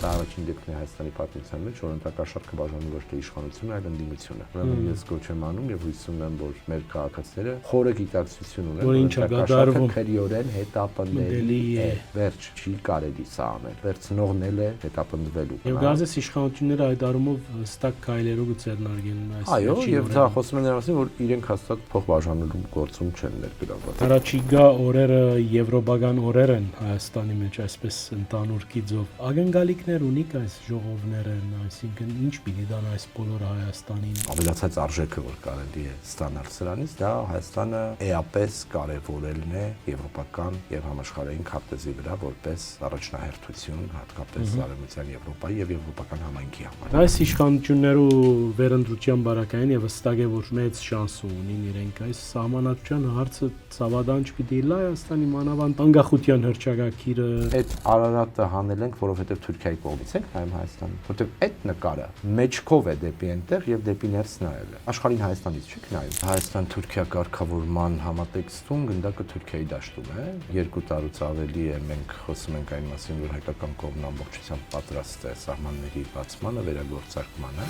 Դա առաջին դեպքն է Հայաստանի պատմության մեջ, որ ընդհակաշարքը բաժանում ոչ թե իշխանությունը, այլ ընդդիմությունը։ Ուրեմն ես կոչ եմ անում եւ հույս ունեմ, որ մեր քաղաքացիները խորը գիտակցություն ունեն, որ ընդհակաշարքը քրեորեն հետապնդելի է։ Վերջ չի կարելի սա անել։ Վերցնողն էլ է հետապնդվելու։ Եվ գազես իշխանությունները այդ առումով հստակ քայլերով կձեռնարկեն այս։ Այո, եւ դա խոսում են նրանցին, որ իրենք հաստատ փոխբաժանելու գործում չեն ներգրավված։ Առաջիկա օրերը եվրոպական օրեր են Հայաստանի մեջ, այսպես ընդհանուր գիծով։ Ակնկալիքներ ունիք այս ժողովները, այսինքն ինչ պիտի դան այս բոլորը Հայաստանին։ Ավելացած արժեքը, որ կարելի է ստանալ սրանից, դա Հայաստանը էապես կարևորելն է եվրոպական եւ համաշխարհային քարտեզի վրա որպես առաջնահերթություն, հատկապես Արևմտյան Եվրոպայի եւ եվրոպական համայնքի համար։ Այս իշխանություններու վերընտրության բարակային եւ վստահ է, որ մեծ շանս ունին իրենք այս սահմանադրության հարցը ցավադան չպիտի լա Հայաստանի մանավանդ անկախության հռչակագիրը։ Այդ Արարատը հանել ենք, որովհետեւ Թուրքիայի կողմից ենք նայում Հայաստանին, որովհետեւ այդ նկարը մեջքով է դեպի այնտեղ եւ դեպի ներս նայել է։ Աշխարհին Հայաստանից չեք նայում։ Հայաստան-Թուրքիա կարգավորման համատեքստում գնդակը Թուրքիայի դաշտում է։ 2 տարուց ավելի է մենք խոսում ենք այն մասին, որ հայկական կողմն ամբողջությամբ պատրաստ է սահմանների բացմանը, վերագործարկմանը։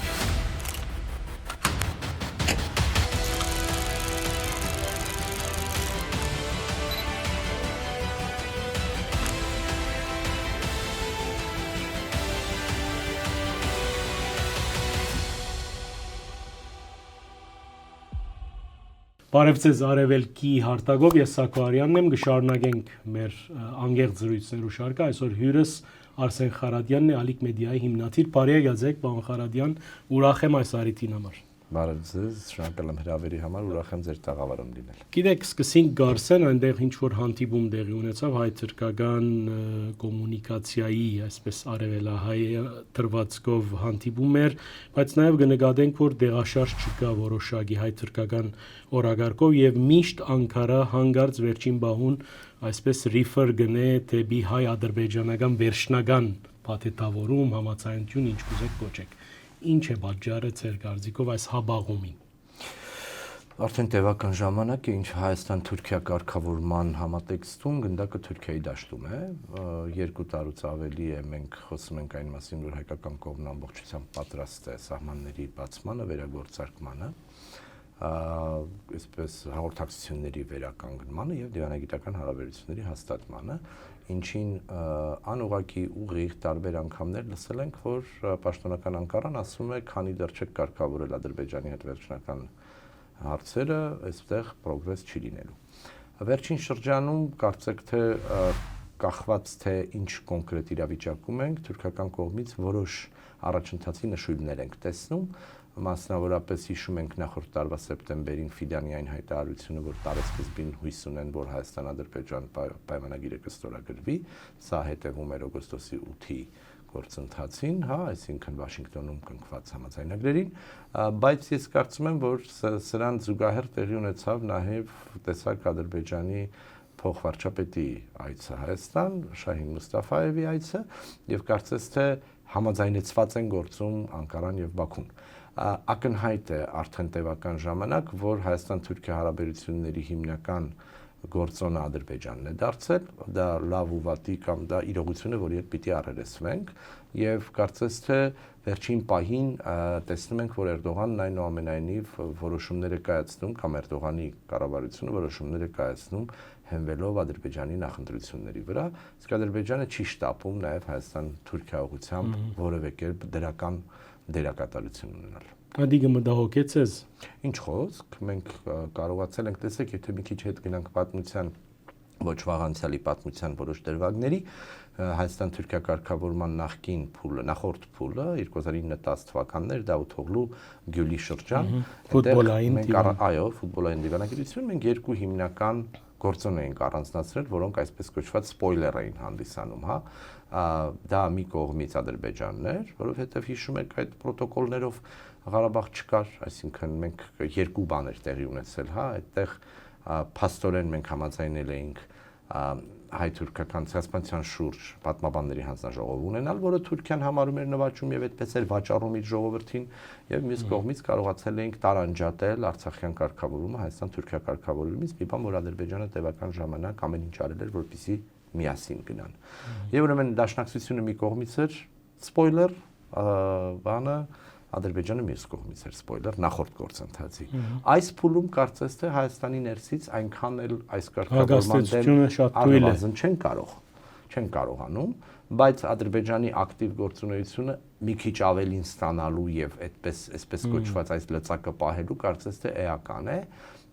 Բարև ձեզ Արևելքի հարտակով, ես Սակո Արյանն եմ, կշարունակենք մեր անգեղծ զրույցներու շարքը, այսօր հյուրս Արսեն Խարադյանն է, Ալիք մեդիայի հիմնադիր, բարի եկեք, պարոն Խարադյան, ուրախ եմ այս առիթին համար։ Բարև ձեզ, շնորհակալ եմ հրավերի համար, ուրախ եմ ձեր տաղավարում լինել։ Գիտեք, սկսենք Գարսեն, այնտեղ ինչ որ հանդիպում տեղի ունեցավ հայ-թուրքական կոմունիկացիայի, այսպես արևելահայ դրվածքով հանդիպում էր, բայց նաև կնկատենք, որ դեղաշարժ չկա որոշակի հայ-թուրքական օրակարգով եւ միշտ Անկարա հանգարց վերջին բահուն այսպես ռիֆեր գնե դեպի հայ-ադրբեջանական վերջնական փաթեթավորում, համացայնություն, ինչ կուզեք կոչեք։ Ինչ է պատճառը ձեր կարծիքով այս հաբաղումին։ Արդեն տևական ժամանակ է, ինչ Հայաստան-Թուրքիա կարգավորման համատեքստում գնդակը Թուրքիայի դաշտում է։ 2 տարուց ավելի է մենք խոսում ենք այն մասին, որ հայկական կողմն ամբողջությամբ պատրաստ է սահմանների բացմանը, վերագործարկմանը, այսպես հաղորդակցությունների վերականգնմանը եւ դիվանագիտական հարաբերությունների հաստատմանը, ինչին անուղղակի ուղիղ տարբեր անգամներ լսել ենք, որ պաշտոնական Անկարան ասում է, քանի դեռ չեք կարգավորել Ադրբեջանի հետ վերջնական հարցերը, այստեղ պրոգրես չի լինելու։ Վերջին շրջանում կարծեք թե կախված թե ինչ կոնկրետ իրավիճակում ենք, թուրքական կողմից որոշ առաջընթացի նշույլներ ենք տեսնում, մասնավորապես հիշում ենք նախորդ տարվա սեպտեմբերին Ֆիդանյային հայտարարությունը, որ տարեսկզբին հույս ունեն, որ Հայաստան-Ադրբեջան պայմանագիրը կստորագրվի, սա հետևում էր օգոստոսի 8-ի գործընթացին, այսինքն Վաշինգտոնում կնքված համաձայնագրերին, բայց ես կարծում եմ, որ սրան զուգահեռ տեղի ունեցավ նաև տեսակ Ադրբեջանի փոխվարչապետի այցը Հայաստան, Շահին Մուստաֆայևի այցը, եւ կարծես թե համաձայնեցված են գործում Անկարան եւ Բաքուն։ Ակնհայտ է արդեն տևական ժամանակ, որ Հայաստան-Թուրքիա հարաբերությունների հիմնական գործոնը Ադրբեջանն է դարձել, դա լավ ու վատի կամ դա իրողություն է, որի հետ պիտի առերեսվենք, եւ կարծես թե վերջին պահին տեսնում ենք, որ Էրդողանն այնուամենայնիվ որոշումներ է կայացնում կամ Էրդողանի կառավարությունը որոշումներ է կայացնում հենվելով Ադրբեջանի նախընտրությունների վրա, իսկ Ադրբեջանը չի շտապում նաեւ Հայաստան-Թուրքիա ուղղությամբ որևէ կերպ դրական դերակատարություն ունենալ։ Ադիգը մտահոգեց ես։ Ինչ խոսք, մենք կարողացել ենք տեսեք, եթե մի քիչ հետ գնանք պատմության, ոչ վաղ անցյալի պատմության որոշ դրվագների, Հայաստան-Թուրքիա կարգավորման նախորդ փուլը 2009-10 թվականներ Դավութօղլու Գյուլի շրջան, այո, ֆուտբոլային դիվանագիտություն, մենք երկու հիմնական գործոն էինք առանձնացրել, որոնք այսպես կոչված սպոյլեր էին հանդիսանում, դա մի կողմից Ադրբեջանն էր, որովհետև հիշում եք այդ պրոտոկոլներով Ղարաբաղ չկար, այսինքն մենք երկու բաներ տեղի ունեցել, այդտեղ փաստորեն մենք համաձայնել էինք հայ-թուրքական ցեղասպանության շուրջ պատմաբանների հանձնաժողով ունենալ, որը Թուրքիան համարում էր նվաճում եւ այդպես էր վաճառում իր ժողովրդին, եւ մյուս կողմից կարողացել էինք տարանջատել Արցախյան կարգավորումը Հայաստան-Թուրքիա կարգավորումից, մի բան, որ Ադրբեջանը տևական ժամանակ ամեն ինչ արել էր, որպեսզի միասին գնան։ Եվ ուրեմն դաշնակցությունը մի կողմից էր, սպոյլեր, բանը Ադրբեջանը մյուս կողմից էր սպոյլեր նախորդ գործընթացի։ Այս փուլում կարծես թե Հայաստանի ներսից այնքան էլ այս կարգավորման դեմ չեն կարողանում, բայց Ադրբեջանի ակտիվ գործունեությունը մի քիչ ավելին ստանալու եւ այսպես կոչված այս լծակը պահելու կարծես թե էական է,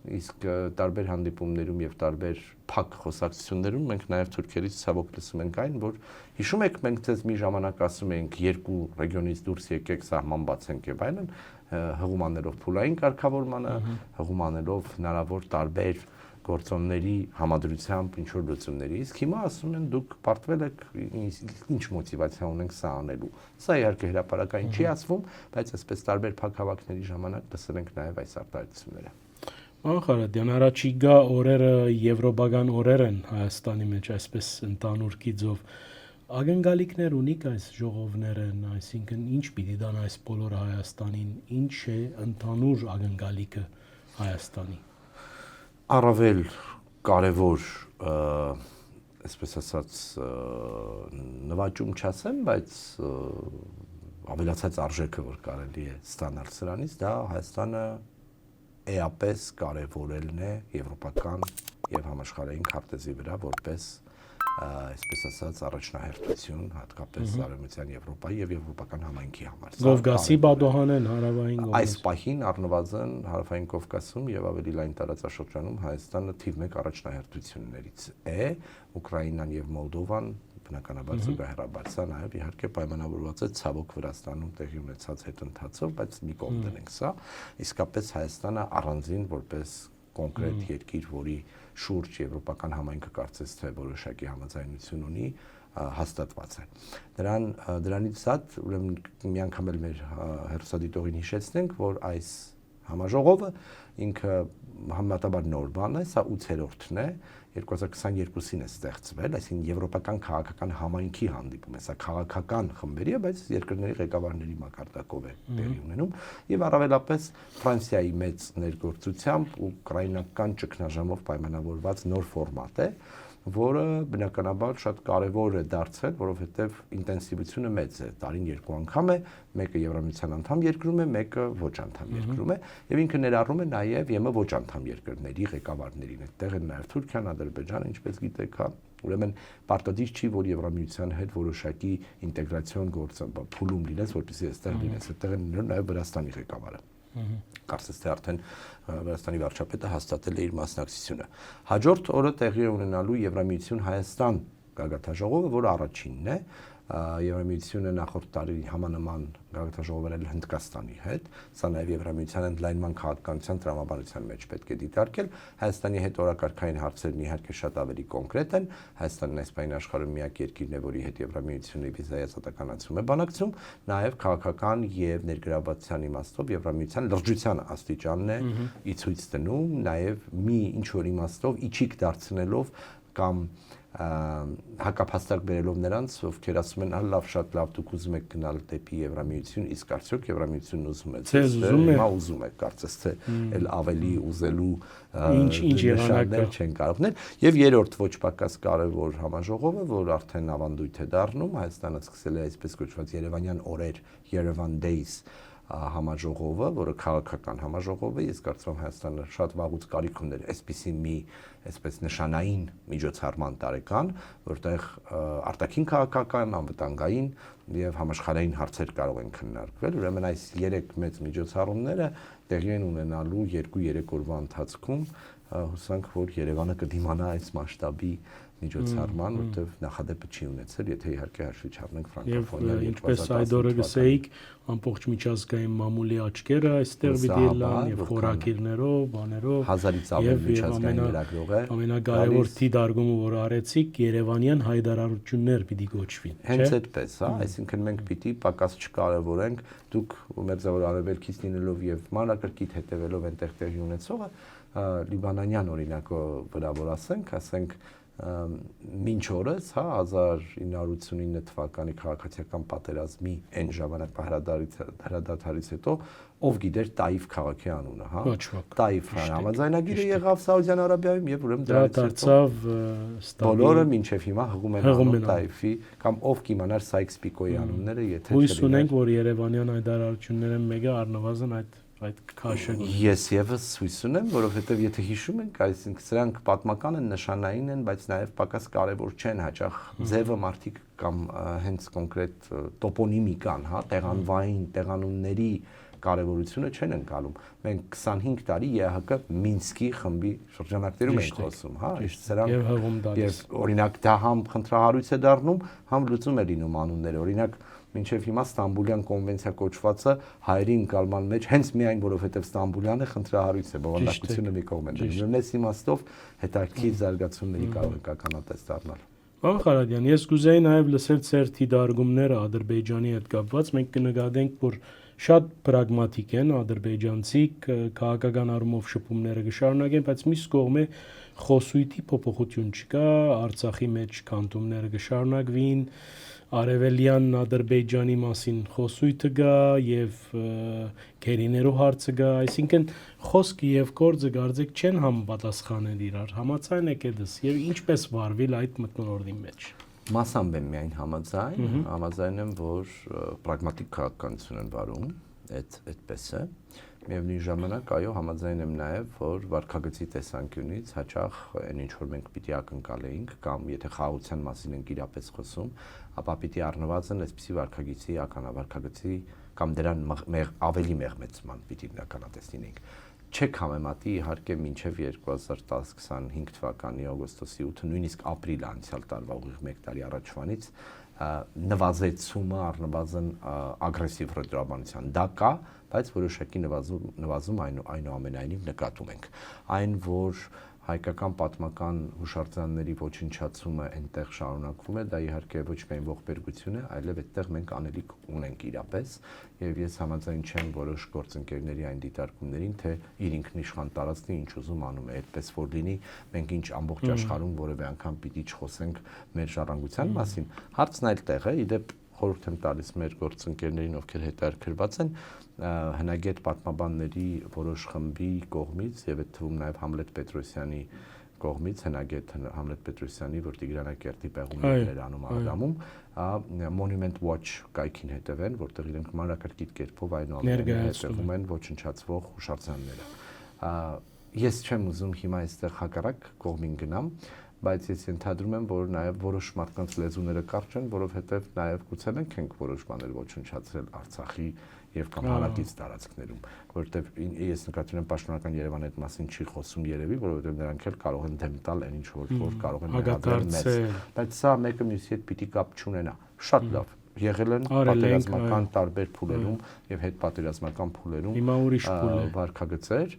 իսկ տարբեր հանդիպումներում եւ տարբեր փակ խոսակցություններում մենք նաեւ թուրքերից ցավոք լսում ենք այն, որ հիշում եք մենք ձեզ մի ժամանակ ասում էինք երկու ռեգիոնից դուրս եկեք սահման բացենք եւ այլն, հղումանելով փուլային կարգավորմանը, հղումանելով հնարավոր տարբեր գործոնների համադրությամբ ինչ որ լուծումների, իսկ հիմա ասում են դուք պարտվել եք ինչ մոտիվացիա ունենք սա անելու։ Սա իհարկե հրապարակային չի ասվում, բայց այսպես տարբեր փակ հավաքների ժամանակ լսել ենք նաև այս արտահայտությունները։ Ախարադյան, առաջիկա օրերը եվրոպական օրեր են Հայաստանի մեջ, այսպես ընդհանուր գիծով։ Ակնկալիքներ ունիք այս ժողովները, այսինքն ինչ պիտի դան այս բոլորը Հայաստանին, ինչ է ընդհանուր ակնկալիքը Հայաստանի։ Առավել կարևոր, այսպես ասած, նվաճում չասեմ, բայց ավելացած արժեքը, որ կարելի է ստանալ սրանից, դա Հայաստանը էապես կարևորելն է եվրոպական եւ համաշխարհային քարտեզի վրա որպես այսպես ասած առաջնահերթություն հատկապես Արևմտյան Եվրոպայի եւ եվրոպական համայնքի համար։ Կովկասի բադոհան են հարավային Կովկասում։ Այս պահին առնվազն հարավային Կովկասում եւ ավելի լայն տարածաշրջանում Հայաստանը թիվ 1 առաջնահերթություններից է, Ուկրաինան եւ Մոլդովան բնականաբար զուգահեռաբար, սա նաև իհարկե պայմանավորված է ցավոք Վրաստանում տեղի ունեցած հետընթացով, բայց մի կողմ դնենք սա, իսկապես Հայաստանը առանձին որպես կոնկրետ երկիր, որի շուրջ եվրոպական համայնքը կարծես թե որոշակի համաձայնություն ունի, հաստատված է։ Դրանից զատ ուրեմն մի անգամ էլ մեր հերոսադիտողին հիշեցնենք, որ այս համաժողովը ինքը համեմատաբար նոր բան է, սա 8-րդն է, 2022-ին է ստեղծվել, այսինքն եվրոպական քաղաքական համայնքի հանդիպում է, սա քաղաքական խմբերի է, բայց երկրների ղեկավարների մակարդակով է տեղի ունենում եւ առավելապես Ֆրանսիայի մեծ ներգործությամբ ուկրաինական ճգնաժամով պայմանավորված նոր ֆորմատ է, որը բնականաբար շատ կարևոր է դարձել, որովհետև ինտենսիվությունը մեծ է, տարին 2 անգամ է, մեկը Եվրամիության անդամ երկրում է, մեկը ոչ անդամ երկրում է, եւ ինքը ներառում է նաեւ ԵՄ ոչ անդամ երկրների ղեկավարներին, այդտեղ են նաեւ Թուրքիան, Ադրբեջանը, ինչպես գիտեք, հա, ուրեմն պարտադիր չի, որ Եվրամիության հետ որոշակի ինտեգրացիոն փուլում լինես, որպեսզի այստեղ լինես, այդտեղ են նաեւ Վրաստանի ղեկավարը։ Կարծես թե արդեն Վրաստանի վարչապետը հաստատել է իր մասնակցությունը։ Հաջորդ օրը տեղի է ունենալու Եվրամիություն Հայաստան գագաթնաժողովը, որը առաջինն է։ Եվրամիությունը նախորդ տարի համանման գագաթնաժողով էր Հնդկաստանի հետ, սա նաև Եվրամիության ընդլայնման քաղաքականության տրամաբանության մեջ պետք է դիտարկել։ Հայաստանի հետ օրակարգային հարցերն իհարկե շատ ավելի կոնկրետ են։ Հայաստանն այս պահին աշխարհում միակ երկիրն է, որի հետ Եվրամիությունը վիզայի ազատականացում է բանակցում, նաև քաղաքական եւ ներգրավվածության իմաստով Եվրամիության լրջության աստիճանն է ի ցույց դնում, նաև մի ինչ որ իմաստով իջիկ դարձնելով կամ հակափաստակ բերելով նրանց, ովքեր ասում են, լավ, շատ լավ, դուք ուզում եք գնալ դեպի Եվրամիություն, իսկ արդյոք Եվրամիությունն ուզում է, հիմա ուզում եք, կարծես թե էլ ավելի ուզելու ինչ եղանակներ չեն կարող նել։ Եվ երրորդ ոչ պակաս կարևոր համաժողովը, որ արդեն ավանդույթ է դառնում, Հայաստանը սկսել է այսպես կոչված Երևանյան օրեր, Yerevan Days համաժողովը, որը քաղաքական համաժողով է, ես կարծում եմ Հայաստանը շատ վաղուց կարիք ուներ այսպիսի մի այսպես նշանային միջոցառման տարեկան, որտեղ արտաքին քաղաքական, անվտանգային եւ համաշխարհային հարցեր կարող են քննարկվել։ Ուրեմն այս 3 մեծ միջոցառումները տեղի են ունենալու 2-3 օրվա ընթացքում, հուսանք, որ Երևանը կդիմանա այս մասշտաբի միջոցառման, որտեղ նախադեպը չի ունեցել, եթե իհարկե հաշվի չառնենք ֆրանկոֆոնիան 2018 ինչպես այդ օրը գսեիք, ամբողջ միջազգային մամուլի աչքերը այստեղ պիտի լան եւ խորակիրներով, բաներով 1000-ից ավելի միջազգային լրագրող է։ Ամենակարևոր դիտարկումը, որ արեցիք, Երևանյան հայտարարություններ պիտի գոչվին, չէ՞։ Հենց այդպես, հա, այսինքն մենք պիտի պակաս չկարևորենք, դուք մերձավոր արևելքից լինելով եւ մանրակրկիտ հետեւելով այնտեղ տեղի ունեցողը, լիբանանյան օրինակը վրա որ ասենք մինչ օրս, 1989 թվականի քաղաքացիական պատերազմի այն ժամանակ հրադադարից հետո ով գիտեր Տաիֆ քաղաքի անունը, Տաիֆ համաձայնագիրը եղավ Սաուդյան Արաբիայում եւ ուրեմն դրանից հետո բոլորը մինչեւ հիմա հղում են Տաիֆի կամ ով կիմանար Սայքս-Պիկոյի անունները, եթե հույս ունենք, որ Երևանյան հայտարարությունները մեկը առնվազն այդ քաշը ես եւս հույս ունեմ, որովհետեւ եթե հիշում եք, այսինքն սրանք պատմական են, նշանային են, բայց նաեւ պակաս կարեւոր չեն, հաճախ ձևը մարդիկ կամ հենց կոնկրետ տոպոնիմիկան, տեղանվային, տեղանունների կարևորությունը չեն ընկալում։ Մենք 25 տարի ԵԱՀԿ Մինսկի խմբի շրջանակներում ենք խոսում, սրանք եւ օրինակ դա համ խնդրահարույց է դառնում, համ լուծում է լինում անունները։ Օրինակ մինչև հիմա Ստամբուլյան կոնվենցիա կոչվածը հայերի ընկալման մեջ հենց միայն որովհետև Ստամբուլյանը խնդրահարույց է, բովանդակությունը մի կողմ է դնում։ Նույնպես իմաստով հետաքրքիր զարգացումների կարող է կանոնատես դառնալ։ Պարոն Խարատյան, ես կուզեի նաև լսել ձեր դիտարկումները Ադրբեջանի հետ կապված։ Մենք կնկատենք, որ շատ պրագմատիկ են ադրբեջանցիք, քաղաքական առումով շփումները կշարունակեն, բայց մյուս կողմը խոսույթի փոփոխություն չկա, Արցախի մեջ քանդումները կշարունակվին, Արևելյան Ադրբեջանի մասին խոսույթը գա եւ գերիներու հարցը գա, այսինքն խոսքը եւ գործը գարձեք չեն համապատասխանել իրար, համաձայն եք դες եւ ինչպես վարվել այդ մթնոլորտի մեջ։ Մասամբ եմ միայն համաձայն եմ, որ պրագմատիկ քաղաքականություն են վարում, այդպես է։ Միևնույն ժամանակ, այո, համաձայն եմ նաև, որ վարքագծի տեսանկյունից հաճախ այն ինչ որ մենք պիտի ակնկալեինք կամ եթե խաղաղության մասին ենք իրապես խոսում, ապա պիտի առնվազն այսպիսի վարքագծի ականավարքագծի կամ դրան ավելի մեղմեցման պիտի նկատի լինենք։ Չեք համեմատի իհարկե մինչև 2025 թվականի օգոստոսի 8-ը, նույնիսկ ապրիլ անցյալ տարվա ուղիղ 1 տարի առաջվանից նվազեցումը առնվազն ագրեսիվ ռետրոաբանության դա կա, բայց որոշակի նվազում այնուամենայնիվ նկատում ենք։ Այն, որ հայկական պատմական հուշարձանների ոչնչացումը այնտեղ շարունակվում է, դա իհարկե ոչ միայն ողբերգություն է, այլև այդտեղ մենք անելիք ունենք իրապես, եւ ես համաձայն չեմ որոշ գործընկերների այն դիտարկումներին, թե իր ինքնիշխան տարածքն ինչ ուզում անում է, այդպես որ լինի, մենք ինչ ամբողջ աշխարհում որևէ անգամ պիտի չխոսենք մեր ժառանգության մասին։ Հարցն այլտեղ է, իդեպ խորհուրդ եմ տալիս մեր գործընկերներին, ովքեր հետաքրքրված են, հնագետ պատմաբանների որոշ խմբի կողմից եւ այդ թվում նաեւ Համլետ Պետրոսյանի կողմից, հնագետ Համլետ Պետրոսյանի, որ Տիգրանակերտի պեղումներ էր անում Ադամում, Monument Watch կայքին հետևեն, որտեղ իրենք մանրակրկիտ կերպով այնուամենայնիվ հետևում են ոչնչացվող հուշարձանները։ Ես չեմ ուզում հիմա այստեղ հակառակ կողմին գնամ, բայց ես ենթադրում եմ, որ նաև որոշ մարդկանց լեզուները կարճ են, որովհետև նաև գուցե մենք ենք որոշ բաներ ոչնչացրել Արցախի եւ կամ հարակից տարածքներում, որովհետեւ ես նկատի ունեմ պաշտոնական Երևանի այդ մասին չի խոսում երևի, որովհետեւ նրանք էլ կարող են դեմ տալ այն ինչ որ կարող են հաղորդել մեզ, բայց սա մեկը մյուսի հետ պիտի կապ չունենա։ Շատ լավ եղել են պատերազմական տարբեր փուլերում եւ հետպատերազմական փուլերում հիմա ուրիշ փուլ է վարքագծեր,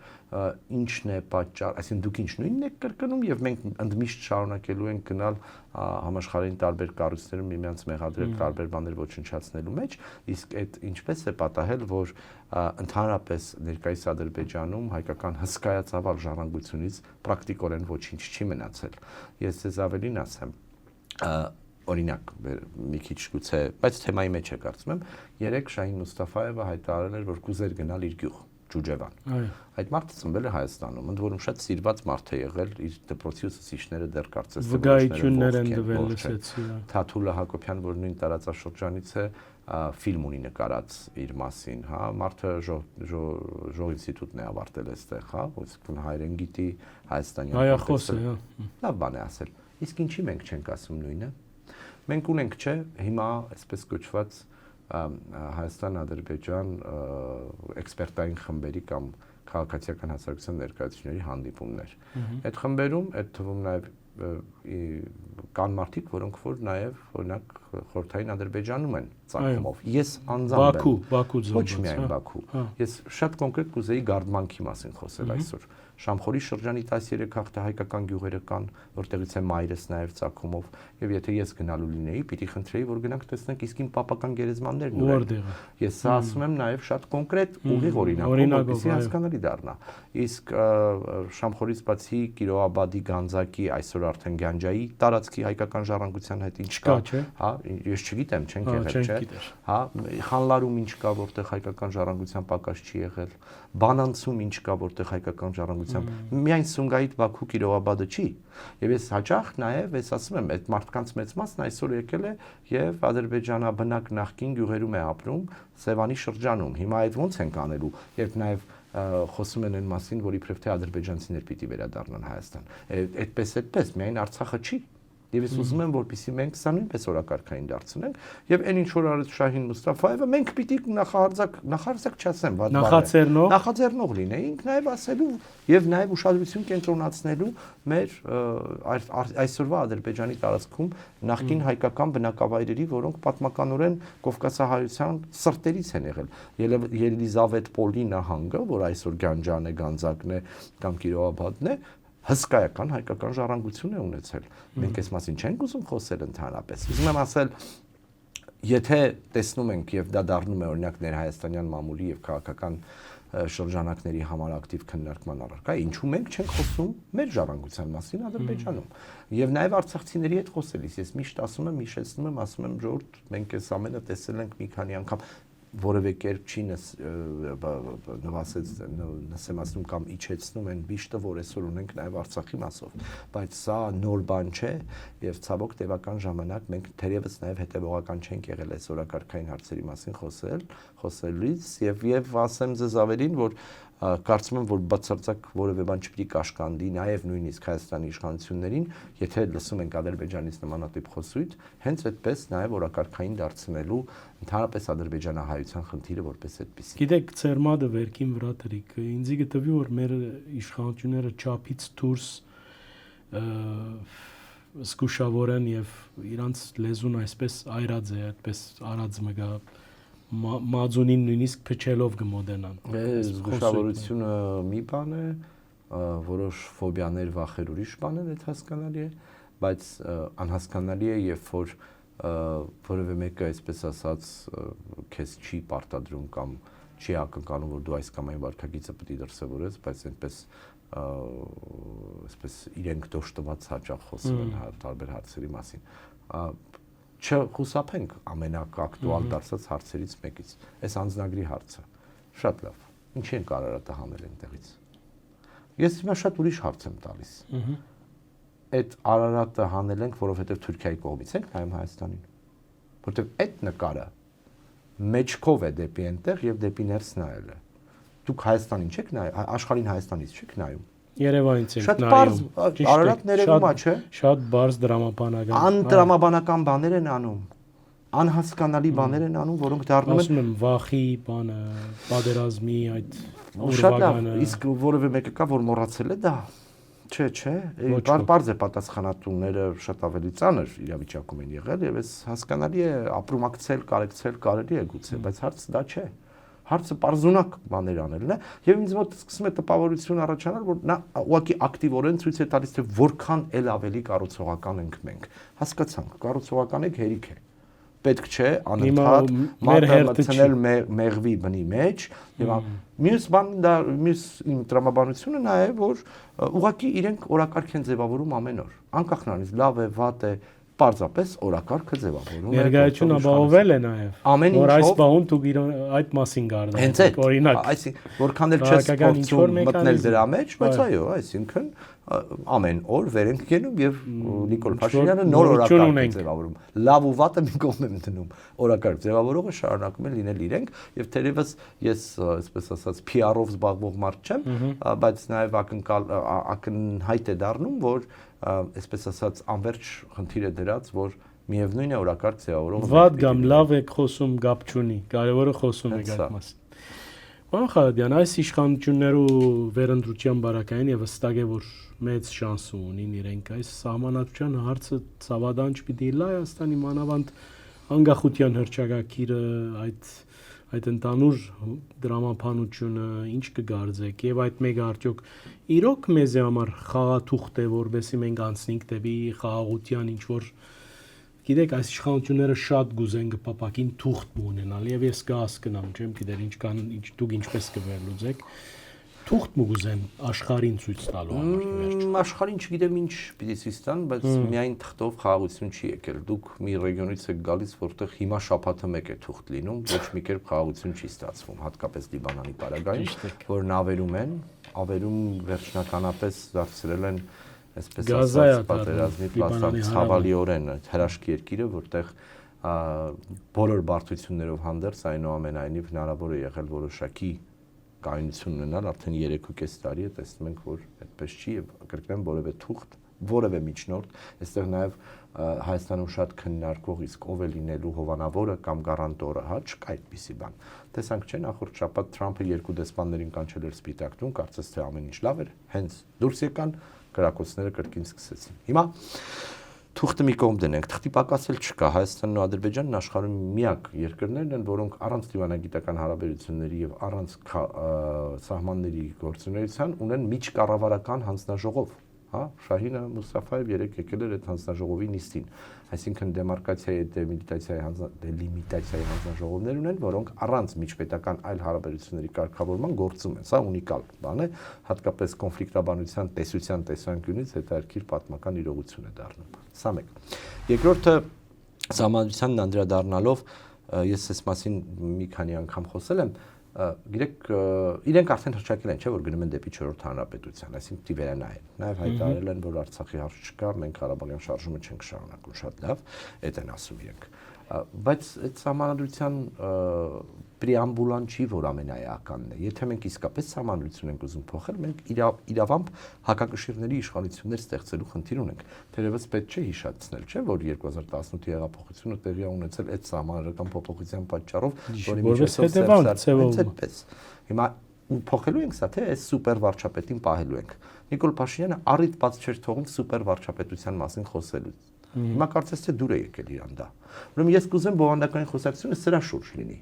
ինչն է պատճառ, այսինքն դուք ինչ նույնն եք կրկնում եւ մենք ընդմիշտ շարունակելու ենք գնալ համաշխարհային տարբեր կառույցներում միմյանց մեղադրել տարբեր բաներ ոչնչացնելու մեջ, իսկ այդ ինչպես է պատահել, որ ընդհանրապես ներկայիս Ադրբեջանում հայկական հսկայածավալ ժառանգությունից պրակտիկորեն ոչինչ չի մնացել։ Ես ձեզ ավելին ասեմ, օրինակ մի քիչ գուցե, բայց թեմայի մեջ է կարծում եմ, երեք Շահին Մուստաֆայևը հայտարարել էր, որ կուզեր գնալ իր գյուղ Ջուջևան։ Այդ մարդը ծնվել է Հայաստանում, ընդ որում շատ սիրված մարդ է եղել, իր դպրոցի ուսուցիչները դեռ կարծես թե վկայություններ են տվել լսեցի։ Թաթուլը Հակոբյան, որ նույն տարածաշրջանից է, ֆիլմ ունի նկարած իր մասին, մարդը ժող ինստիտուտն է ավարտել այստեղ, ուսուցիչ հայերեն գիտի, հայաստանյան հայախոս է, լավ բան է ասել։ Իսկ ինչի մենք չենք ասում նույնը։ Մենք ունենք, չէ, հիմա այսպես կոչված Հայաստան-Ադրբեջան էքսպերտային խմբերի կամ քաղաքացիական հասարակության ներկայացուցիչների հանդիպումներ։ Այդ խմբերում, այդ թվում նաև կան մարդիկ, որոնք որ նաև օրինակ խորհրդային Ադրբեջանում են ցակումով։ Ես անձամբ Բաքու ոչ միայն Բաքու։ Ես շատ կոնկրետ կուզեի Գարդմանքի մասին խոսել այսօր։ Շամխորի շրջանի 13 հաղթը հայկական գյուղերը կան, որտեղից է մայրս նաև ցակումով, եւ եթե ես գնալու լինեի, պիտի խնդրեի, որ գնանք տեսնենք իսկ իմ պապական գերեզմաններն որտեղ։ Ես սա ասում եմ նաև շատ կոնկրետ ուղիղ օրինակով, որպեսզի հասկանալի դառնա։ Իսկ Շամխորից բացի Կիրովաբադի, Գանձակի, այսօր արդեն Գանջայի տարածքի հայկական ժառանգության հետ ինչ կա, հա, ես չգիտեմ, չենք եղել, չէ՞։ Հա, Խանլարում ինչ կա, որտեղ հայկական ժառանգության պակաս չի եղել, Բանանցում ինչ կա, որտեղ հայկական ժառանգության, միայն Սումգայիթ, Բաքու, Կիրովաբադը չի։ Եվ ես հաճախ նաև ես ասում եմ, այդ մարդկանց մեծ մասն այսօր եկել է եւ ադրբեջանաբնակ նախկին գյուղերում է ապրում, Սևանի շրջանում։ Հիմա այդ ոնց ենք անելու, երբ նաև խոսում են այն մասին, որ իբրև թե ադրբեջանցիներ պիտի վերադառնան Հայաստան։ Այդպես, միայն Արցախը չի։ Եվ ես ուզում եմ, որպեսզի մենք սա նույնպես օրակարգային դարձնենք, եւ այն ինչ որ արեց Շահին Մուստաֆայևը, մենք պիտի նախարարзак չասեմ, վատ բառ։ Նախաձեռնող լինեինք, նաեւ ասելու եւ նաեւ ուշադրություն կենտրոնացնելու մեր այսօրվա Ադրբեջանի տարածքում նախկին հայկական բնակավայրերի, որոնք պատմականորեն կովկասահայության սրտերից են եղել։ Ելիզավետ Պոլի նահանգը, որ այսօր Գանջան է, Գանձակն է կամ Կիրովաբադն է, հսկայական հայկական ժառանգություն է ունեցել։ Մենք այս մասին չենք ուզում խոսել ընդհանրապես։ Ուզում եմ ասել, եթե տեսնում ենք եւ դա դառնում է օրինակ ներհայաստանյան մամուլի եւ քաղաքական շրջանակների համար ակտիվ քննարկման առարկա, ինչու մենք չենք խոսում մեր ժառանգության մասին Ադրբեջանում։ Եվ նաեւ արցախցիների հետ խոսելիս ես միշտ ասում եմ, հիշեցնում եմ, ասում եմ, ժողովուրդ, մենք այս ամենը տեսել ենք մի քանի անգամ որևէ կերպ չի նսեմացնում կամ իջեցնում են վիշտը, որ այսօր ունենք նաև Արցախի մասով, բայց սա նոր բան չէ եւ ցավոք տևական ժամանակ մենք թերևս նաև հետեւողական չենք եղել այս օրակարգային հարցերի մասին խոսելուց եւ ասեմ ձեզ ավելին, որ կարծում եմ, որ բացարձակ որևէ բան չպիտի կաշկանդի նաև նույնիսկ Հայաստանի իշխանություններին, եթե լսում ենք Ադրբեջանից նմանատիպ խոսույթ, հենց այդպես նաև օրակարգային դարձնելու ընդհանրապես ադրբեջանահայության խնդիրը որպես այդպիսի։ Գիտեք, Ցերմադը վերքին վրա դրիկ, ինձ գտվի որ մեր իշխանությունները չափից դուրս զգուշավոր են եւ իրանց լեզուն այսպես այրած է, այդպես արած մգա մազունին նույնիսկ փչելով գմոդենան։ Զգուշավորությունը մի բան է, որոշ ֆոբիաներ, վախեր ուրիշ բան են, այդ հասկանալի է, բայց անհասկանալի է, երբ որ որևէ մեկը այսպես ասած քեզ չի պարտադրում կամ չի ակնկալում, որ դու այս կամ այն վարքագիծը պետք է դրսևորես, բայց այսպես իրենք դոշտված հաճախ խոսում են տարբեր հարցերի մասին։ Չխուսափենք ամենակակտուալ դարձած հարցերից մեկից, այս անձնագրի հարցը։ Շատ լավ։ Ինչի ենք Արարատը հանել այնտեղից։ Ես հիմա շատ ուրիշ հարց եմ տալիս։ Այդ Արարատը հանել ենք, որովհետև Թուրքիայի կողմից ենք նայում Հայաստանին։ Որովհետև այդ նկարը մեջքով է դեպի այնտեղ եւ դեպի ներս նայելը։ Դուք Հայաստանին չեք նայում, աշխարհին Հայաստանից չեք նայում։ Երևանից ենք նայում։ Շատ բարձ Արարատն երևում է, չէ՞։ Շատ բարձ դրամաբանական։ Անդրամաբանական բաներ են անում։ Անհասկանալի բաներ են անում, որոնք դառնում են ասում եմ վախի բանը, պատերազմի այդ ուրվագանը։ Իսկ որևէ մեկը կա, որ մոռացել է դա։ Չէ, բարձ է պատասխանատուները շատ ավելի ծանր իրավիճակում են եղել եւ այս հասկանալի է ապրումակցել, կարեկցել կարելի է գուցե, բայց հարցը դա չէ։ Հարցը պարզունակ բաներ անելն է եւ ինձ մոտ սկսում է տպավորություն առաջանալ, որ նա ուղղակի ակտիվորեն ցույց է տալիս, թե որքան էլ ավելի կառուցողական ենք մենք։ Հասկացանք, կառուցողական եք հերիք է։ Պետք չէ անընդհատ մատը մտցնել մեղվի բնի մեջ եւ մյուս բան դա մյուս իմ տրամաբանությունը նա է, որ ուղղակի իրենք օրակարգ են ձևավորում ամեն օր անկախ նրանից լավ է վատ է պարզապես օրակարգը ձևավորում է ներկայությունը ապահովել է նաեւ որ այս բան դուք այդ մասին գարդաք օրինակ այսինքն որքան էլ չես փորձում մտնել դրա մեջ բայց այո այսինքն ամեն օր վեր ենք գնում եւ Նիկոլ Փաշինյանը նոր օրակարգ է ձևավորում լավ ու վատը մի կողմ եմ դնում օրակարգ ձևավորողը շարունակում է լինել իրենք եւ թերևս ես այսպես ասած PR-ով զբաղվող մարդ չեմ բայց նաեւ ակնհայտ է դառնում որ այսպես ասած անverջ խնդիր է դրած որ միևնույն է օրակարգ ձևավորողը վատ կամ լավ եք խոսում գապ չունի կարևորը խոսում եք այդ մասին Պարոն Խարադյան, այս իշխանություններու վերընտրության բարակային եւ վստահ է, որ մեծ շանս ունին իրենք այս սահմանադրության հարցը ցավադան չպիտի լա Հայաստանի մանավանդ անկախության հռչակագիրը այդ ընդանուր դրամապանությունը ինչ կգարձեք եւ այդ մեկը արդյոք իրոք մեզ համար խաղաթուղթ է, որովհետեւ մենք անցնենք դեպի խաղաղության ինչ որ գիտեք, այս իշխանությունները շատ գուզեն կպապակին թուղթ ունենալ եւ ես կհասկանամ, չեմ գիտեր ինչ դուք ինչպես կվերլուծեք թուղթ մուգուզեն աշխարհին ցույց տալու համար աշխարհին չգիտեմ ինչ պիտի ցույց տան, բայց միայն թղթով խաղաղություն չի եկել։ Դուք մի ռեգիոնից եք գալիս, որտեղ հիմա շաբաթը մեկ է թուղթ լինում, ոչ մի կերպ խաղաղություն չի ստացվում, հատկապես Լիբանանի պարագայում, որն ավերում վերջնականապես դարձրել են այսպես ասած պատերազմի պլատֆորմ ցավալիորեն հրաշք երկիրը, որտեղ բոլոր բարդություններով հանդերձ այնուամենայնիվ հնարավոր է եղել որոշակի կայունություն ունենալ արդեն 3.5 տարի է տեսնում ենք որ այդպես չի եւ կրկնեմ որևէ թուղթ որևէ միջնորդ այստեղ նաեւ Հայաստանում շատ քննարկող իսկ ով է լինելու հովանավորը կամ գարանտորը հա չկա այդպիսի բան տեսանք չէ նախորդ շաբաթ Թրամփը երկու դեսպաններին կանչել էր Սպիտակ տուն կարծես թե ամեն ինչ լավ էր հենց դուրս եկան կրակոցները կրկին սկսեցին հիմա թուղթը մի կողմ դնենք, թղթի պակաս էլ չկա, Հայաստանն ու Ադրբեջանն աշխարհում միակ երկրներն են, որոնք առանց դիվանագիտական հարաբերությունների եւ առանց սահմանների գործունեության ունեն միջկառավարական հանձնաժողով, հա, Շահինը Մուսաֆաև երեք եկել էր այդ հանձնաժողովի նիստին, այսինքն դեմարկացիայի դելիմիտացիայի հանձնաժողովներ ունեն, որոնք առանց միջպետական այլ հարաբերությունների կարգավորման գործում են, սա ունիկալ բան է, հատկապես կոնֆլիկտաբանության տեսության տեսանկյունից հետաքրքիր պատմական իրողություն է դառնում։ Սա մեկ։ Երկրորդը սահմանադրությանն անդրադառնալով ես այս մասին մի քանի անգամ խոսել եմ, գիտեք, իրենք արդեն հռչակել են, չէ՞ որ գնում են դեպի 4-րդ հանրապետության, այսինքն պիտի վերանայեն։ Նաև հայտարարել են, որ Արցախի հարց չկա, մենք Ղարաբաղյան շարժումը չենք շարունակում, շատ լավ, այդ են ասում իրենք։ Բայց այդ սահմանադրության պրեամբուլան չի, որ ամենաեականն է։ Եթե մենք իսկապես սահմանադրություն ենք ուզում փոխել, մենք իրավամբ հակակշիռների իշխանություններ ստեղծելու խնդիր ունենք։ Թերևս պետք չէ հիշեցնել, չէ՞, որ 2018-ի հեղափոխությունը տեղի է ունեցել այդ սահմանադրական փոփոխության պատճառով, որի միջոցով այդպես։ Հիմա փոխելու ենք սա, թե այս սուպեր վարչապետին պահելու ենք։ Նիկոլ Փաշինյանը առիթ բաց չէր թողում սուպեր վարչապետության մասին խոսելուց։ Հիմա կարծես թե դուր է եկել իրան դա։ Ուրեմն ես կուզեմ բովանդակային խոսակցությունը սրա շուրջ լինի։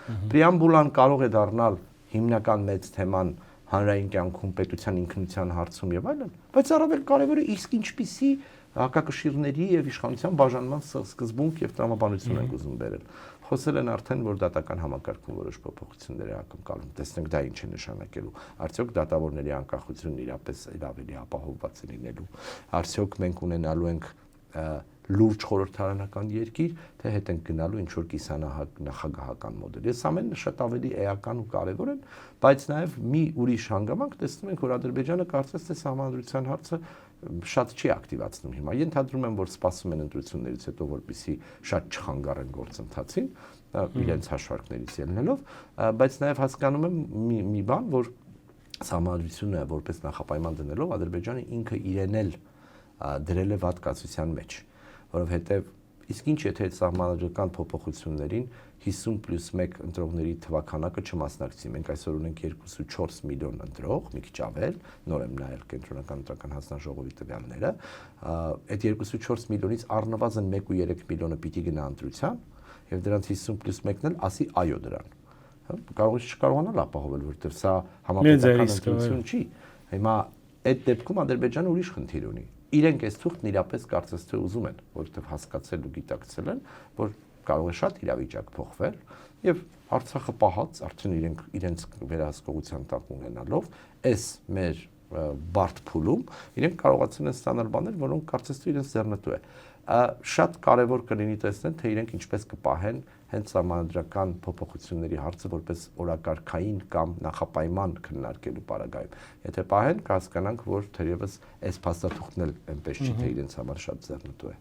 Պրեամբուլան կարող է դառնալ հիմնական մեծ թեման հանրային կյանքում, պետության ինքնության հարցում եւ այլն, բայց առավել կարևորը իսկ ինչպիսի հակակշիռների եւ իշխանության բաժանման սկզբունք եւ տրամաբանություն են ուզում բերել։ Խոսել են արդեն, որ դատական համակարգում որոշ փոփոխություններ է ակնկալում։ Տեսնենք դա ինչ է նշանակելու։ Արդյոք դատավորների անկախությունն իրապես ավելի ապահովված է լինելու։ Արդյոք մենք ունենալու ենք լուրջ խորհրդարանական երկիր, թե հետ են գնալու ինչ որ կիսանախագահական մոդել։ Ես ամենը շատ ավելի էական ու կարևոր են, բայց նաև մի ուրիշ հանգամանք տեսնում ենք, որ Ադրբեջանը կարծես թե սահմանադրության հարցը շատ չի ակտիվացնում հիմա։ Ենթադրում եմ, որ սպասում են ընտրություններից հետո, որպեսզի շատ չխանգարեն գործընթացին, իրենց հաշվարկներից ելնելով, բայց նաև հասկանում եմ մի բան, որ սահմանադրությունը որպես նախապայման դնելով Ադրբեջանը ինքը իրեն էլ դրել է վատ կացության մեջ, որովհետև իսկ ինչ եթե այդ սահմանադրական փոփոխություններին 50+1 ընտրողների թվականակը չմասնակցի, մենք այսօր ունենք 2.4 միլիոն ընտրող, մի քիչ ավել, նոր եմ նայել կենտրոնական ընտրական հանձնաժողովի տվյալները, այդ 2.4 միլիոնից առնվազն 1.3 միլիոնը պիտի գնա ընտրության, եւ դրանց 50+1-ն էլ ասի այո դրան։ Կարող է չկարողանալ ապահովել, որովհետև սա համապետական ընտրություն չի։ Հիմա այդ դեպքում Ադրբեջանը ուրիշ խնդիր ունի։ Իրենք այս թուղթն իրապես կարծես թե ուզում են, որովհետև հասկացել ու գիտակցել են, որ կարող է շատ իրավիճակ փոխվել եւ Արցախը պահած արդեն իրենց վերահսկողության տակ ունենալով այս մեր բարդ փուլում իրենք կարողացել են ստանալ բաներ, որոնք կարծես թե իրենց ձեռնտու է։ Շատ կարևոր կլինի տեսնել, թե իրենք ինչպես կպահեն հենց սահմանադրական փոփոխությունների հարցը որպես օրակարգային կամ նախապայման քննարկելու պարագայում։ Եթե պահեն, կհասկանանք, որ թերևս այս փաստաթուղթն էլ այնպես չի, թե իրենց համար շատ ձեռնտու է։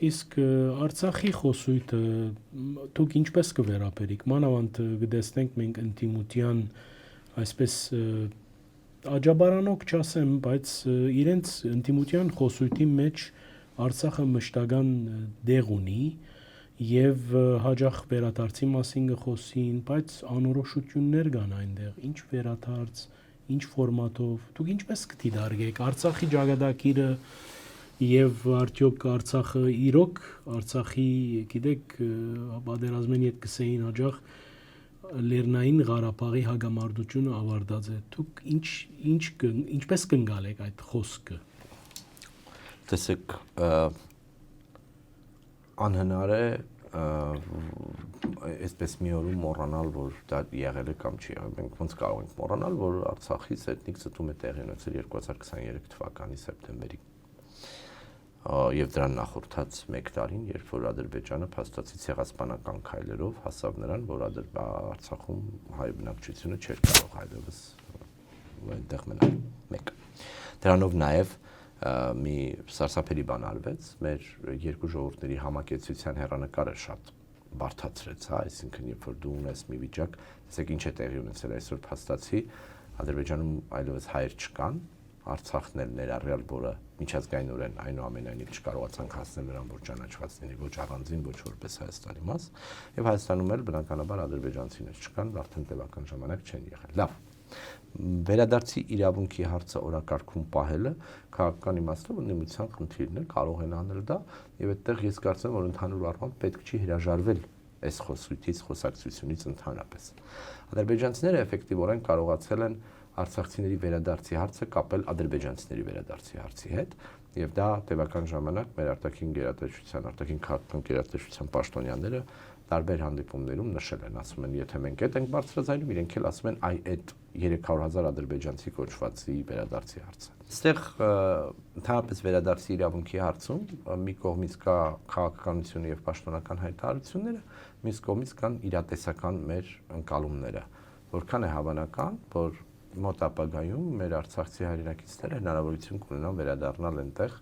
Իսկ Արցախի խոսույթը դուք ինչպես կվերապերիք։ Մանավանդ կտեսնենք մենք ինտիմության այսպես աջաբարանոք չասեմ, բայց իրենց ինտիմության խոսույթի մեջ Արցախը մշտական դեղ ունի եւ հաջող վերադարձի մասին գխոսին, բայց անորոշություններ կան այնտեղ, ինչ վերադարձ, ինչ ֆորմատով, դուք ինչպես կդիտարկեք Արցախի ճակատագիրը եւ արդյոք Արցախը իրոք Արցախի, գիտեք, պատերազմեն հետ կսեին հաջող Լեռնային Ղարաբաղի հագամարտությունը ավարտած է։ Դուք ինչպես կընկալեք այդ խոսքը։ Տեսեք, անհնար է այսպես մի օրում մոռանալ, որ դա եղել է կամ չի եղել։ Մենք ոնց կարող ենք մոռանալ, որ Արցախից էթնիկ ցտում է տեղի ունեցել 2023 թվականի սեպտեմբերի եւ դրան նախորդած 1 տարին, երբ որ Ադրբեջանը փաստացի ցեղասպանական քայլերով հասավ նրան, որ Արցախում հայ բնակչությունը չէր կարող այլևս այնտեղ մնալ։ 1. Դրանով նաեւ մի սարսափելի բան արվեց, մեր երկու ժողովուրդների համակեցության հեռանկարը շատ բարդացրեց, հա, այսինքն երբ որ դու ունես մի վիճակ, տեսեք ինչ է տեղի ունեցել այսօր փաստացի Ադրբեջանում այլևս հայեր չկան, Արցախն էլ ներառյալ, որը միջազգայինորեն այնուամենայնիվ չկարողացանք հասնել նրան, որ ճանաչված լինի ոչ առանձին, ոչ որպես Հայաստանի մաս, եւ Հայաստանում էլ բնականաբար ադրբեջանցիներ չկան, արդեն տևական ժամանակ չեն եղել։ Լավ։ Վերադարձի իրավունքի հարցը օրակարգում պահելը քաղաքական իմաստով ընդդիմության խնդիրն է, կարող են անել դա, եւ այդտեղ ես կարծեմ, որ ընդհանուր առմամբ պետք չի հրաժարվել այս խոսույթից, խոսակցությունից ընդհանրապես։ Ադրբեջանցիները էֆեկտիվորեն կարողացել են արցախցիների վերադարձի հարցը կապել ադրբեջանցիների վերադարձի հարցի հետ, եւ դա տևական ժամանակ մեր արտաքին գերատեսչության, արտաքին քաղաքական գերատեսչության պաշտոնյաները տարբեր հանդիպումներում նշել են, ասում են, եթե մենք այդ ենք բարձրացնում, իրենք էլ ասում են, այ այդ 300,000 ադրբեջանցի կոչվածի վերադարձի հարցը։ Այստեղ ընդհանրապես վերադարձի իրավունքի հարցում մի կողմից կա քաղաքականությունը եւ պաշտոնական հայտարարությունները, մյուս կողմից կան իրատեսական մեր ընկալումները, որքան է հավանական, որ մոտ ապագայում մեր արցախցի հայրենակիցները հնարավորություն կունենան վերադառնալ այնտեղ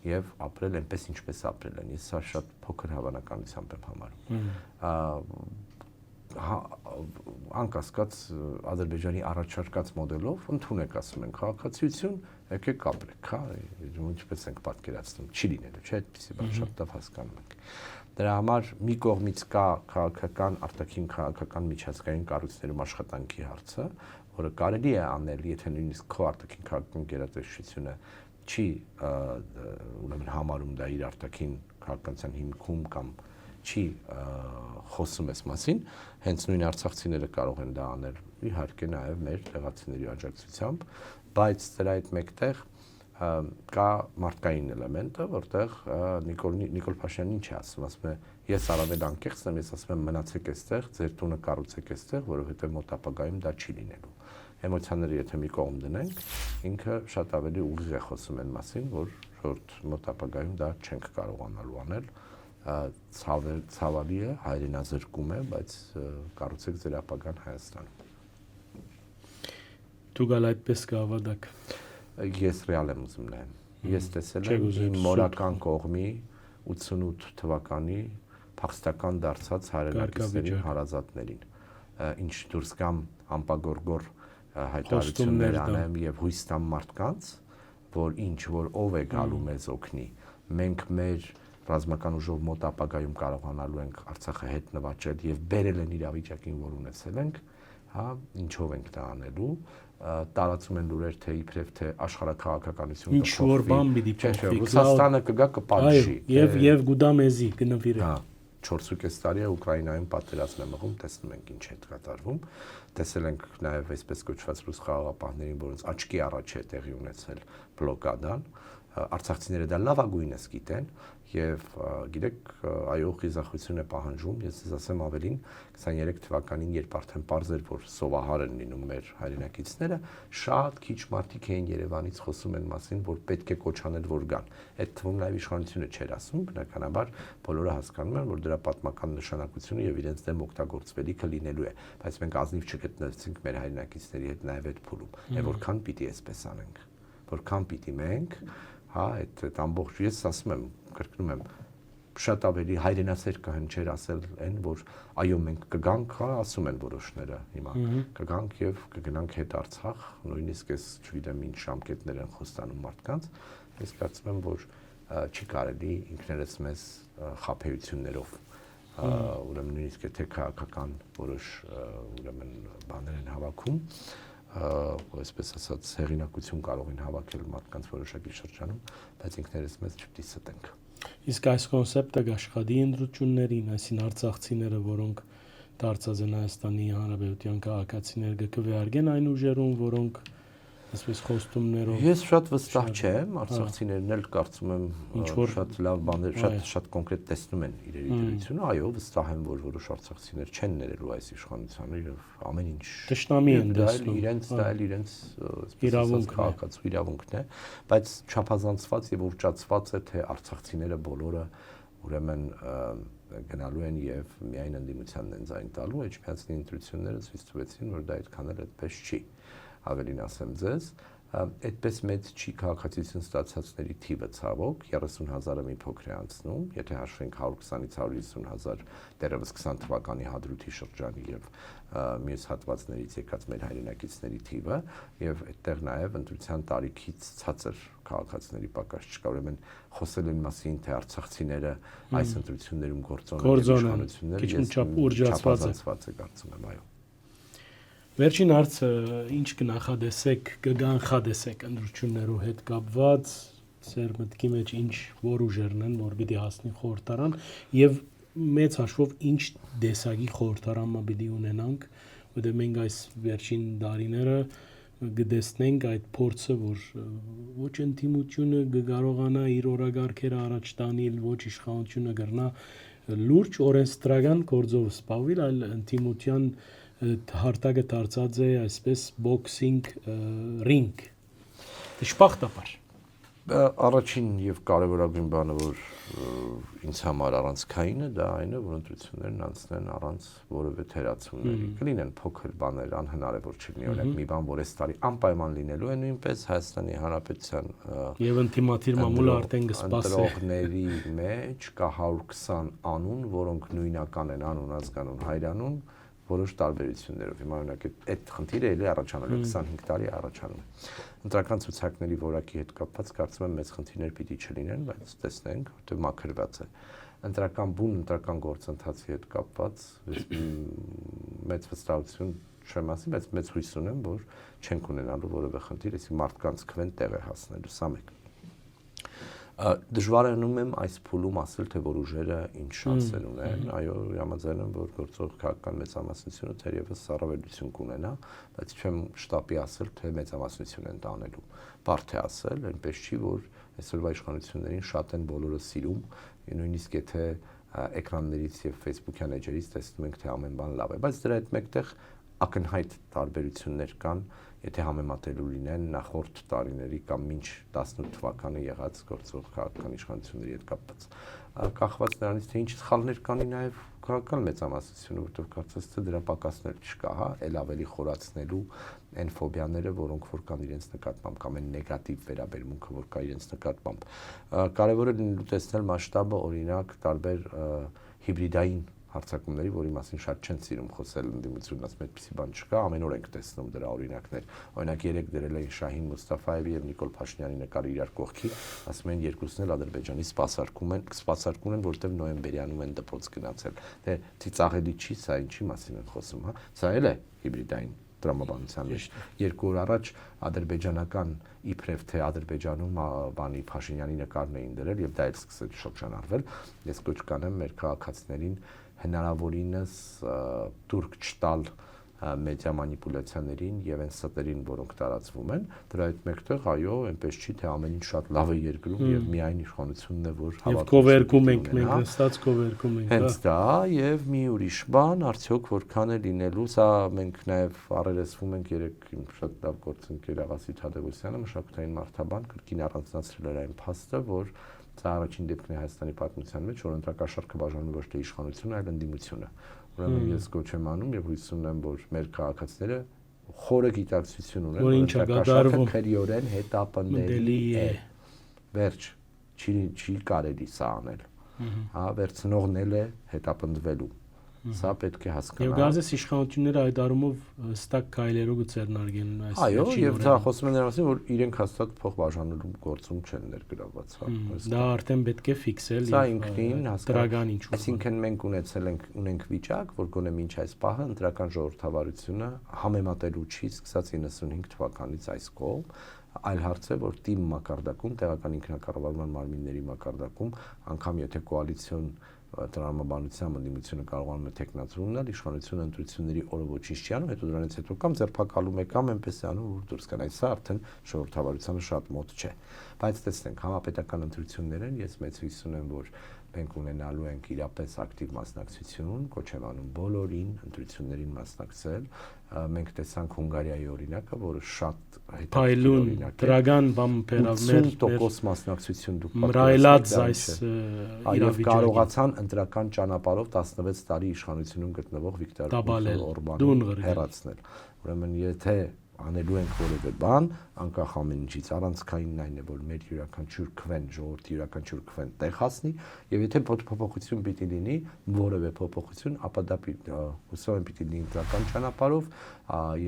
եւ ապրել այնպես ինչպես ապրել են։ Ես սա շատ փոքր հավանականությամբ եմ համարում։ Անկասկած Ադրբեջանի առաջարկած մոդելով ընդունեք, ասում են, քաղաքացիություն, եկեք ապրեք, հա, ինչպես ենք պատկերացնում, չի լինելու, չէ՞, այդպեսի բան շատ լավ հասկանում ենք։ Դրա համար մի կողմից կա քաղաքական, արտաքին քաղաքական միջազգային կառույցներում աշխատանքի հարցը, որը կարելի է անել, եթե նույնիսկ քո արտաքին քաղաքական գերատեսչությունը չի ուրեմն համարում դա իր արտաքին քաղաքականության հիմքում կամ չի խոսում այս մասին, հենց նույն արցախցիները կարող են դա անել, իհարկե նաև մեր տեղացիների աջակցությամբ, բայց դրա հետ մեկտեղ կա մարդկային էլեմենտը, որտեղ Նիկոլ Փաշինյանն ինչ է ասում, ասում է, ես առավել անկեղծ եմ, ես ասում եմ մնացեք այստեղ, ձեր տունը կառուցեք այստեղ, որովհետև մոտ ապագայում դա չի լինելու։ Էմոցիաները եթե մի կողմ դնենք, ինքը շատ ավելի ուղիղ է խոսում այն մասին, որ մոտ ապագայում դա չենք կարողանալու անել, ցավալի է, հայրենազրկում է, բայց կառուցեք ձեր ապագան Հայաստանում։ Դուք այդպես կավարտեք։ Ես ռեալ եմ ուզում նայեմ։ Ես տեսել եմ իմ մորական կողմի 88 թվականի փախստական դարձած հայրենակիցների հարազատներին, ինչ դուրս կամ ամպագորգոր հայտարարություններ անեմ եւ հույս տամ մարդկանց, որ ինչ որ ով է գալու մեզ օգնի, մենք մեր ռազմական ուժով մոտ ապագայում կարողանալու ենք Արցախը հետ նվաճել եւ բերել են իրավիճակին, որ ունեցել ենք, հա, ինչով ենք դա անելու, տարածում են լուրեր թե իբրև թե աշխարհաքաղաքականություն ինչ որ բան պիտի փոխվի, Ռուսաստանը կգա կպատժի եւ գուդա մեզի կնվիրի։ Հա, 4.5 տարի է Ուկրաինայում պատերազմ է մղում, տեսնում ենք ինչ է կատարվում, տեսել ենք նաև այսպես կոչված ռուս խաղաղապահներին, որոնց աչքի առաջ է տեղի ունեցել բլոկադան, արցախցիները դա լավագույնս գիտեն եւ գիտեք այո խիզախություն է պահանջում, ես ձեզ ասեմ ավելին 23 թվականին, երբ արդեն պարզ էր, որ սովահար են լինում մեր հայրենակիցները, շատ քիչ մարդիկ էին Երևանից խոսում են մասին, որ պետք է կոչանել, որ գան։ Այդ թվում նաև իշխանությունը չէր ասում, բնականաբար բոլորը հասկանում են, որ դրա պատմական նշանակությունը եւ իրենց դեմ օգտագործվելիքը լինելու է, բայց մենք ազնիվ չգտնվեցինք մեր հայրենակիցների հետ նաև այդ փուլում։ Եվ որքան պիտի այսպես անենք, որքան պիտի մենք, հա, այդ ամբողջ ես ասում եմ, կրկնում եմ, շատ ավելի հայրենասեր կհնչեր ասել այն, որ այո մենք կգանք, հա, ասում են որոշները հիմա, կգանք եւ կգնանք հետ Արցախ, նույնիսկ ես չգիտեմ ինչ ժամկետներ են խոստանում մարդկանց, ես կարծում եմ, որ չի կարելի ինքներս մեզ խաբեություններով ուրեմն նույնիսկ եթե քաղաքական որոշ ուրեմն բաներ են հավաքում, այսպես ասած հեղինակություն կարող են հավաքել մարդկանց որոշակի շրջանում, բայց ինքներս մեզ չպետք է ստենք։ Իսկ այս կոնցեպտը աշխատի ընտրություններին, այսին արցախցիները, որոնք դարձած են Հայաստանի Հանրապետության քաղաքացիներ, կքվեարկեն այն ուժերում, որոնք այսպես խոստումներով։ Ես շատ վստահ չեմ, արցախցիներն էլ կարծում եմ շատ լավ բաներ, շատ կոնկրետ տեսնում են իրերի դրությունը, այո, վստահ եմ, որ որոշ արցախցիներ չեն ներելու այս իշխանությանը եւ ամեն ինչ տշնամի են տեսնում, իրենց քաղաքացու իրավունքն է, բայց չափազանցված եւ ուռճացված է, թե արցախցիները բոլորը ուրեմն գնալու են եւ միայն ընդդիմությանն են ձայն տալու, Էջմիածնի ընտրությունները ցույց տվեցին, որ դա այդքան էլ այդպես չի։ Ավելին ասեմ ձեզ, այդպես մեծ չի քաղաքացիություն ստացածների թիվը ցավոք 30,000-ը մի փոքր է անցնում, եթե հաշվենք 120-ից 150,000 դեռևս 20 թվականի հադրութի շրջանի եւ մյուս հատվածներից եկած մեր հայրենակիցների թիվը եւ այդտեղ նաեւ ընտրության տարիքից ցածր քաղաքացիների պակաս չկա, ուրեմն խոսել են մասին, թե արցախցիները այս ընտրություններում գործոն են, չափազանցված է կարծում եմ, այո։ Վերջին հարցը ինչ կնախադեսեք, կգանխադեսեք ընտրություններով հետ կապված, ձեր մտքի մեջ ինչ որ ուժերն են, որ պիտի հասնի խորհրդարան եւ մեծ հաշվով ինչ դեսագի խորհրդարանը պիտի ունենանք, որտեղ մենք այս վերջին տարիները կդեսնենք այդ փորձը, որ ոչ ընդդիմությունը կկարողանա իր օրագարկերը առաջ տանել, ոչ իշխանությունը կգրնա լուրջ օրենսդրական գործով զբաղվել, այլ ընդդիմության հարտակը դարձած է այսպես բոքսինգ ռինգ դժբախտաբար առաջին եւ կարեւորագույն բանը որ ինձ համար առանցքայինը դա այն է որ ընտրություններն անցնեն առանց որևէ թերացումների կլինեն փոքր բաներ անհնար է որ չլինի օրինակ մի բան որ այս տարի անպայման լինելու է նույնպես Հայաստանի Հանրապետության եւ ընդդիմադիր մամուլը արդեն կսպասի ընտրողների մեջ կա 120 անուն որոնք նույնական են անուն ազգանուն հայրանուն որոշ տարբերություններով։ Հիմա օրինակ այդ խնդիրը էլի առաջանալու 25 տարի առաջանում է։ Ընտրական ցուցակների որակի հետ կապված կարծում եմ մեծ խնդիրներ պիտի չլինեն, բայց տեսնենք, որտեղ մաքրված է։ Ընտրական բուն, ընտրական գործընթացի հետ կապված մեծ վստահություն չեմ ասի, բայց մեծ հույս ունեմ, որ չենք ունենալու որևէ խնդիր, այսինքն մարդկանց քվեն տեղ է հասնելու, սա մեկ։ Դժվարանում եմ այս փուլում ասել, թե որ ուժերը ինչ շանսեր ունեն, այո, համաձայն եմ, որ գործող քաղաքական մեծամասնությունը թերևս առավելություն կունենա, բայց չեմ շտապի ասել, թե մեծամասնություն են տանելու։ Բարդ է ասել, այնպես չի, որ այսօրվա իշխանություններին շատ են բոլորը սիրում, նույնիսկ եթե էկրաններից եւ Facebook-յան էջերից տեսնում ենք, թե ամեն բան լավ է, բայց դրա հետ մեկտեղ ակնհայտ տարբերություններ կան, եթե համեմատելու լինեն նախորդ տարիների կամ մինչ 18 թվականը եղած գործող քաղաքական իշխանությունների հետ կապված։ Կախված նրանից, թե ինչ սխալներ կանի նաև քաղաքական մեծամասնությունը, որտեղ կարծես թե դրա պակասներ չկա, հա, ել ավելի խորացնելու այն ֆոբիաները, որոնք որ կան իրենց նկատմամբ կամ այն նեգատիվ վերաբերմունքը, որ կա իրենց նկատմամբ։ Կարևոր է տեսնել մասշտաբը, օրինակ, տարբեր հիբրիդային հարցակումների, որի մասին շատ չեն սիրում խոսել ընդդիմությունն, ասում այդպիսի բան չկա, ամեն օր ենք տեսնում դրա օրինակներ։ Օրինակ երեք դրել էին Շահին Մուստաֆաևի եւ Նիկոլ Փաշինյանի նկարը իրար կողքի, ասում են երկուսն էլ Ադրբեջանի սպասարկում են, որտեղ նոյեմբերյանում են դպրոց գնացել։ Դե ծիծաղելի չի, սա ինչի մասին են խոսում, հա։ Սա էլ է հիբրիդային տրամաբանության մեջ։ 2 օր առաջ ադրբեջանական իբրև թե Ադրբեջանում բանի Փաշինյանի նկարն էին դրել եւ դա էլ սկսել շրջանառվել։ Ես կոչ կանեմ մեր քաղաքացիներին հնարավորինս դուրք չտալ մեդիա մանիպուլյացիաներին եւ այն ստերին, որոնք տարածվում են, դրա հետ մեկտեղ այո, այնպես չի թե ամեն ինչ շատ լավ է երկրում եւ միայն իշխանությունն է, որ հավատում է։ Եվ կովերկում ենք, մենք նստած կովերկում ենք, հենց դա եւ մի ուրիշ բան, արդյոք որքան է լինելու, սա մենք նաեւ առերեսվում ենք երեք իմ շատ լավ գործընկեր Աղասի Թադևոսյանը, մշակութային մարդաբան, կրկին առանձնացրել էր այն փաստը, որ սա առաջին դեպքն է Հայաստանի պատմության մեջ, որ ընտրակաշառքը բաժանում ոչ թե իշխանությունը, այլ ընդդիմությունը։ Ուրեմն ես կոչ եմ անում եւ հույս ունեմ, որ մեր քաղաքացիները խորը գիտակցություն ունեն, որ ընտրակաշառքը քրեորեն հետապնդելի է։ Վերջ, չի կարելի սա անել։ Հա, վերցնողն էլ է հետապնդվելու։ Սա պետք է Եվ հասկանալ։ գազես իշխանությունները այդ առումով հստակ քայլերով կձեռնարկեն այս Այո, վերջին եւ օրերին։ դա խոսում են նրանցին, որ իրենք հաստատ փոխբաժանելու գործում չեն ներգրավված, հա։ Դա արդեն պետք է ֆիքսել Սա ինքնին դրական ինչ-որ։ Այսինքն մենք ունենք վիճակ, որ գոնե մինչ այս պահը ընտրական ժողովրդավարությունը համեմատելու չի սկսած 95 թվականից այս կողմ, այլ հարց է, որ թիմ մակարդակում, տեղական ինքնակառավարման մարմինների մակարդակում, անգամ եթե կոալիցիոն տրամաբանության ընդդիմությունը կարողանում է տեխնացում ունենալ, իշխանությունը ընտրությունների օրը ոչինչ չի անում, հետո դրանից հետո կամ ձերբակալում է կամ այնպես է անում, որ դուրս գան, սա արդեն ժողովրդավարությանը շատ մոտ չէ։ Բայց տեսնենք, համապետական ընտրություններ են, ես մեծ հույս ունեմ, որ մենք ունենալու ենք իրապես ակտիվ մասնակցություն, կոչ եմ անում բոլորին ընտրություններին մասնակցել։ Մենք տեսանք Հունգարիայի օրինակը, որը շատ հետաքրքիր օրինակ է։ Դրական բամբերավ 80% մասնակցություն դուք մռայլած այս իրավիճակը կարողացան ընտրական ճանապարհով 16 տարի իշխանությունում գտնվող Վիկտոր Օրբանին հեռացնել։ Ուրեմն եթե անելու ենք որևէ բան, անկախ ամեն ինչից, առանցքայինն այն է, որ մեր յուրաքանչյուր քվեն, ժողովրդի յուրաքանչյուր քվեն տեղ հասնի, եւ եթե փոփոխություն պիտի լինի, որևէ փոփոխություն, ապա դա հուսով եմ պիտի լինի ընտրական ճանապարհով,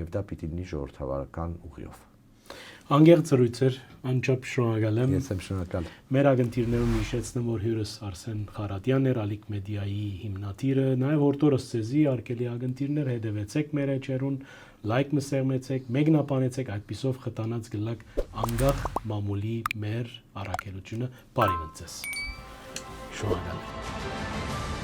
եւ դա պիտի լինի ժողովրդավարական ուղիով։ Անգերտ զրույց էր, անչափ շնորհակալ եմ։ Ես եմ շնորհակալ։ Մեր ագնտիրներում հիշեցնեմ, որ հյուրս Արսեն Խարատյանն էր, Ալիք մեդիայի հիմնադիրը, նաև օրտորս ցեզի արկելի ագնտիրներ հետևեցեք մեր էջերուն, լայք մսեղմեցեք, մեկնաբանեցեք, այդպիսով խտանած գլակ անգախ մամուլի մեր առաքելությունը բարի մնացես։ Շնորհակալ եմ։